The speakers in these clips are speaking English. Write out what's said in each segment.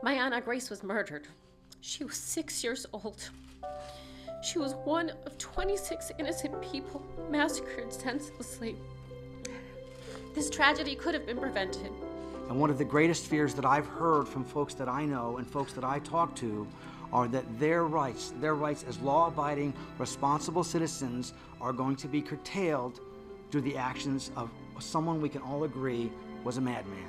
My Aunt Grace was murdered. She was 6 years old. She was one of 26 innocent people massacred senselessly. This tragedy could have been prevented. And one of the greatest fears that I've heard from folks that I know and folks that I talk to are that their rights as law-abiding, responsible citizens are going to be curtailed through the actions of someone we can all agree was a madman.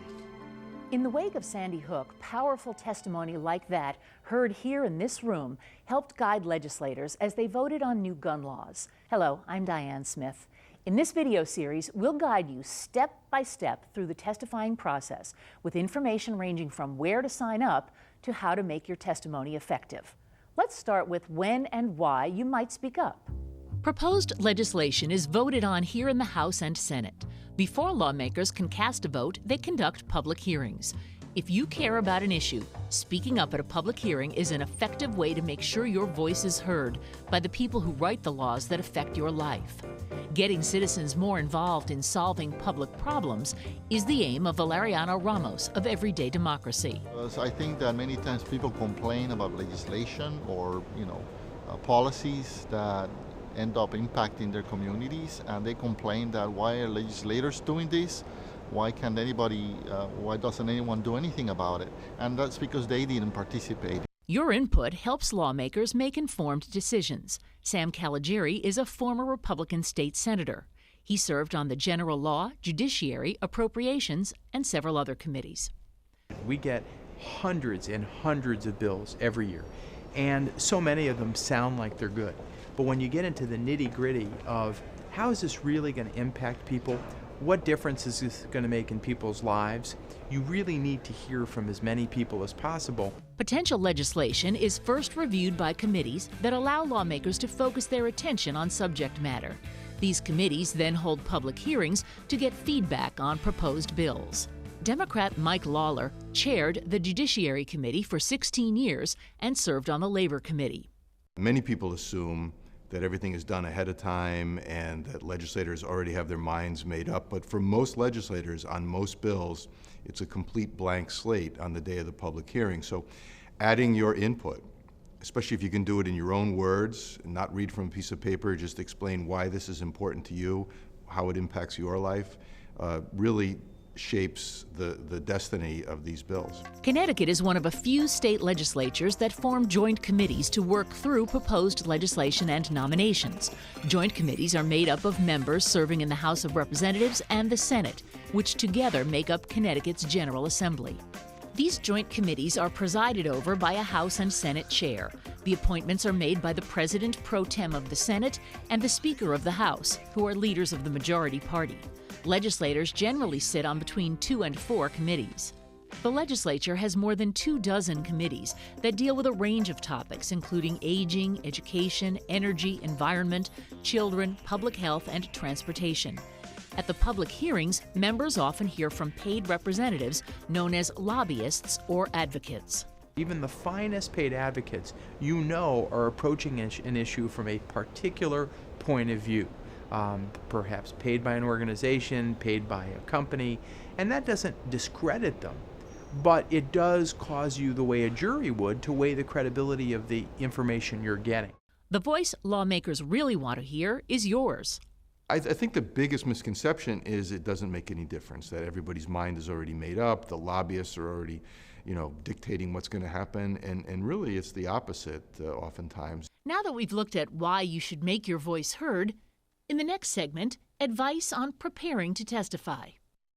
In the wake of Sandy Hook, powerful testimony like that, heard here in this room, helped guide legislators as they voted on new gun laws. Hello, I'm Diane Smith. In this video series, we'll guide you step by step through the testifying process with information ranging from where to sign up to how to make your testimony effective. Let's start with when and why you might speak up. Proposed legislation is voted on here in the House and Senate. Before lawmakers can cast a vote, they conduct public hearings. If you care about an issue, speaking up at a public hearing is an effective way to make sure your voice is heard by the people who write the laws that affect your life. Getting citizens more involved in solving public problems is the aim of Valeriano Ramos of Everyday Democracy. I think that many times people complain about legislation or, policies that end up impacting their communities, and they complain that why are legislators doing this? Why doesn't anyone do anything about it? And that's because they didn't participate. Your input helps lawmakers make informed decisions. Sam Caligiuri is a former Republican state senator. He served on the General Law, Judiciary, Appropriations, and several other committees. We get hundreds and hundreds of bills every year, and so many of them sound like they're good. But when you get into the nitty-gritty of how is this really going to impact people, what difference is this going to make in people's lives, you really need to hear from as many people as possible. Potential legislation is first reviewed by committees that allow lawmakers to focus their attention on subject matter. These committees then hold public hearings to get feedback on proposed bills. Democrat Mike Lawler chaired the Judiciary Committee for 16 years and served on the Labor Committee. Many people assume that everything is done ahead of time and that legislators already have their minds made up. But for most legislators on most bills, it's a complete blank slate on the day of the public hearing. So adding your input, especially if you can do it in your own words and not read from a piece of paper, just explain why this is important to you, how it impacts your life, really shapes the destiny of these bills. Connecticut is one of a few state legislatures that form joint committees to work through proposed legislation and nominations. Joint committees are made up of members serving in the House of Representatives and the Senate, which together make up Connecticut's General Assembly. These joint committees are presided over by a House and Senate chair. The appointments are made by the President pro tem of the Senate and the Speaker of the House, who are leaders of the majority party. Legislators generally sit on between 2 and 4 committees. The legislature has more than 24 committees that deal with a range of topics, including aging, education, energy, environment, children, public health, and transportation. At the public hearings, members often hear from paid representatives known as lobbyists or advocates. Even the finest paid advocates, are approaching an issue from a particular point of view. Perhaps paid by an organization, paid by a company, and that doesn't discredit them, but it does cause you, the way a jury would, to weigh the credibility of the information you're getting. The voice lawmakers really want to hear is yours. I think the biggest misconception is it doesn't make any difference, that everybody's mind is already made up, the lobbyists are already, dictating what's going to happen, and really it's the opposite oftentimes. Now that we've looked at why you should make your voice heard, in the next segment, advice on preparing to testify.